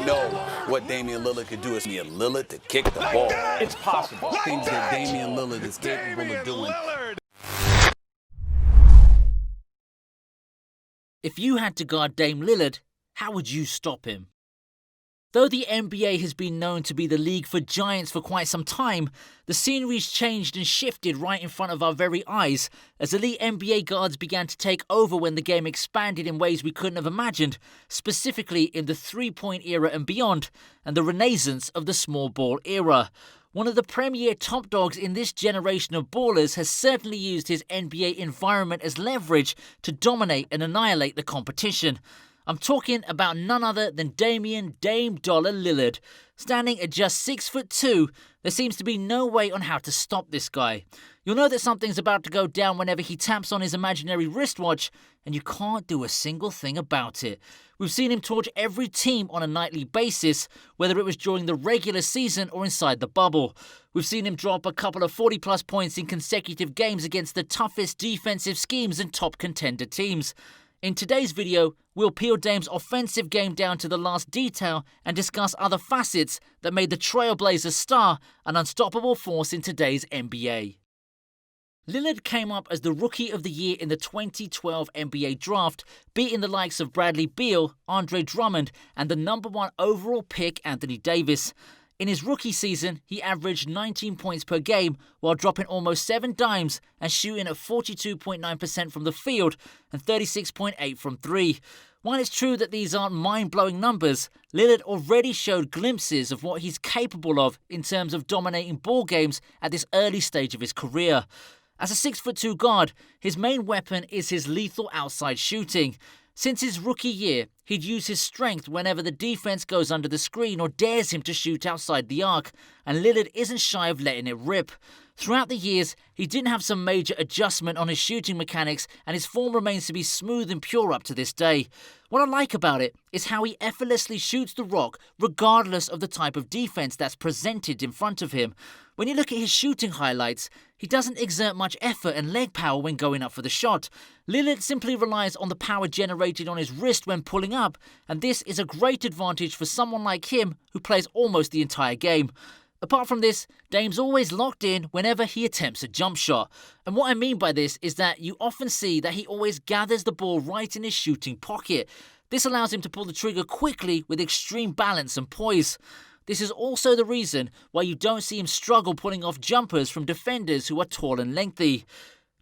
know what Damian Lillard could do. It's Damian Lillard to kick the ball. It's possible. Things that Damian Lillard is capable of doing. If you had to guard Dame Lillard, how would you stop him? Though the NBA has been known to be the league for giants for quite some time, the scenery's changed and shifted right in front of our very eyes as elite NBA guards began to take over when the game expanded in ways we couldn't have imagined, specifically in the three-point era and beyond, and the renaissance of the small ball era. One of the premier top dogs in this generation of ballers has certainly used his NBA environment as leverage to dominate and annihilate the competition. I'm talking about none other than Dame Dolla Lillard. Standing at just 6'2", there seems to be no way on how to stop this guy. You'll know that something's about to go down whenever he taps on his imaginary wristwatch, and you can't do a single thing about it. We've seen him torch every team on a nightly basis, whether it was during the regular season or inside the bubble. We've seen him drop a couple of 40-plus points in consecutive games against the toughest defensive schemes and top contender teams. In today's video, we'll peel Dame's offensive game down to the last detail and discuss other facets that made the Trailblazer star an unstoppable force in today's NBA. Lillard came up as the Rookie of the Year in the 2012 NBA Draft, beating the likes of Bradley Beal, Andre Drummond, and the number 1 overall pick Anthony Davis. In his rookie season, he averaged 19 points per game while dropping almost 7 dimes and shooting at 42.9% from the field and 36.8% from three. While it's true that these aren't mind-blowing numbers, Lillard already showed glimpses of what he's capable of in terms of dominating ball games at this early stage of his career. As a 6'2" guard, his main weapon is his lethal outside shooting. Since his rookie year, he'd use his strength whenever the defense goes under the screen or dares him to shoot outside the arc, and Lillard isn't shy of letting it rip. Throughout the years, he didn't have some major adjustment on his shooting mechanics, and his form remains to be smooth and pure up to this day. What I like about it is how he effortlessly shoots the rock regardless of the type of defense that's presented in front of him. When you look at his shooting highlights, he doesn't exert much effort and leg power when going up for the shot. Lillard simply relies on the power generated on his wrist when pulling up, and this is a great advantage for someone like him who plays almost the entire game. Apart from this, Dame's always locked in whenever he attempts a jump shot. And what I mean by this is that you often see that he always gathers the ball right in his shooting pocket. This allows him to pull the trigger quickly with extreme balance and poise. This is also the reason why you don't see him struggle pulling off jumpers from defenders who are tall and lengthy.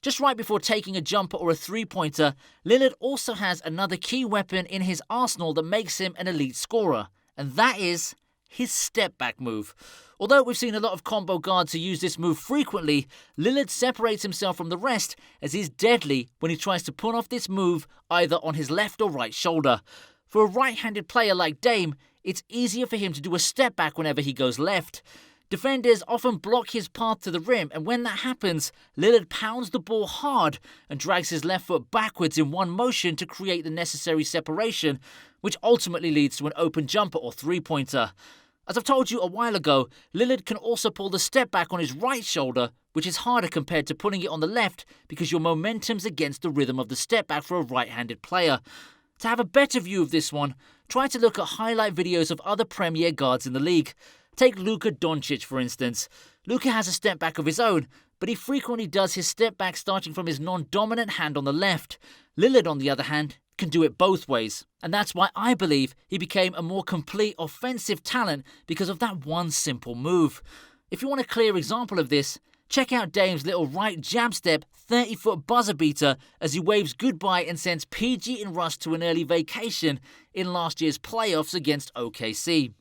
Just right before taking a jumper or a three-pointer, Lillard also has another key weapon in his arsenal that makes him an elite scorer, and that is his step-back move. Although we've seen a lot of combo guards who use this move frequently, Lillard separates himself from the rest as he's deadly when he tries to pull off this move either on his left or right shoulder. For a right-handed player like Dame, it's easier for him to do a step back whenever he goes left. Defenders often block his path to the rim, and when that happens, Lillard pounds the ball hard and drags his left foot backwards in one motion to create the necessary separation, which ultimately leads to an open jumper or three-pointer. As I've told you a while ago, Lillard can also pull the step back on his right shoulder, which is harder compared to pulling it on the left because your momentum's against the rhythm of the step back for a right-handed player. To have a better view of this one, try to look at highlight videos of other premier guards in the league. Take Luka Doncic, for instance. Luka has a step back of his own, but he frequently does his step back starting from his non-dominant hand on the left. Lillard, on the other hand, can do it both ways. And that's why I believe he became a more complete offensive talent because of that one simple move. If you want a clear example of this, check out Dame's little right jab step 30-foot buzzer beater as he waves goodbye and sends PG and Russ to an early vacation in last year's playoffs against OKC.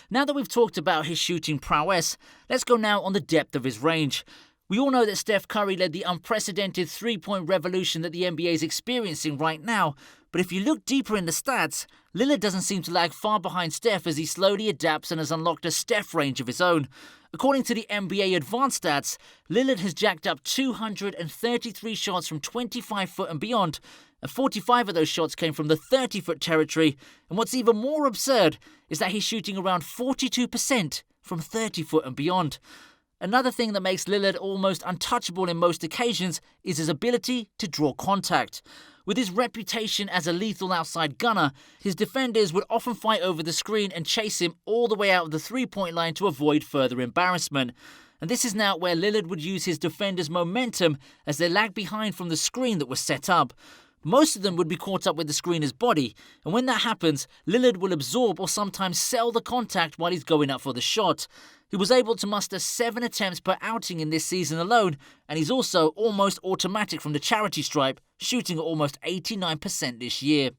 Now that we've talked about his shooting prowess, let's go now on the depth of his range. We all know that Steph Curry led the unprecedented three-point revolution that the NBA is experiencing right now, but if you look deeper in the stats, Lillard doesn't seem to lag far behind Steph as he slowly adapts and has unlocked a Steph range of his own. According to the NBA advanced stats, Lillard has jacked up 233 shots from 25 foot and beyond, and 45 of those shots came from the 30-foot territory, and what's even more absurd is that he's shooting around 42% from 30 foot and beyond. Another thing that makes Lillard almost untouchable in most occasions is his ability to draw contact. With his reputation as a lethal outside gunner, his defenders would often fight over the screen and chase him all the way out of the three-point line to avoid further embarrassment. And this is now where Lillard would use his defenders' momentum as they lag behind from the screen that was set up. Most of them would be caught up with the screener's body, and when that happens, Lillard will absorb or sometimes sell the contact while he's going up for the shot. He was able to muster 7 attempts per outing in this season alone, and he's also almost automatic from the charity stripe, shooting at almost 89% this year.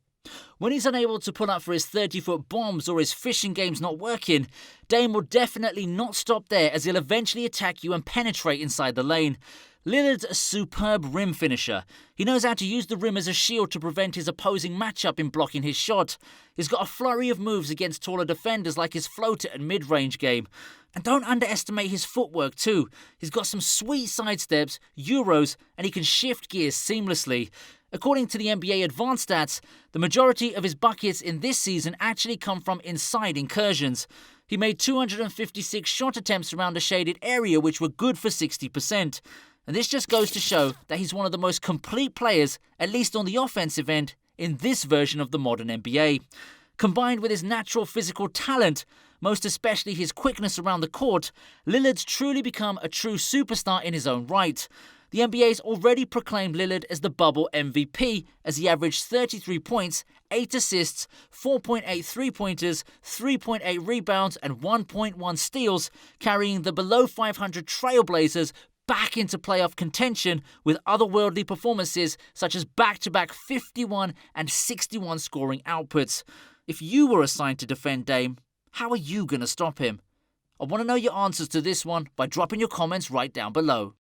When he's unable to pull up for his 30-foot bombs or his fishing game's not working, Dame will definitely not stop there as he'll eventually attack you and penetrate inside the lane. Lillard's a superb rim finisher. He knows how to use the rim as a shield to prevent his opposing matchup in blocking his shot. He's got a flurry of moves against taller defenders like his floater and mid-range game. And don't underestimate his footwork too. He's got some sweet sidesteps, euros, and he can shift gears seamlessly. According to the NBA advanced stats, the majority of his buckets in this season actually come from inside incursions. He made 256 shot attempts around a shaded area, which were good for 60%. And this just goes to show that he's one of the most complete players, at least on the offensive end, in this version of the modern NBA. Combined with his natural physical talent, most especially his quickness around the court, Lillard's truly become a true superstar in his own right. The NBA's already proclaimed Lillard as the bubble MVP as he averaged 33 points, 8 assists, 4.8 three-pointers, 3.8 rebounds and 1.1 steals, carrying the below 500 Trailblazers back into playoff contention with otherworldly performances such as back-to-back 51 and 61 scoring outputs. If you were assigned to defend Dame, how are you going to stop him? I want to know your answers to this one by dropping your comments right down below.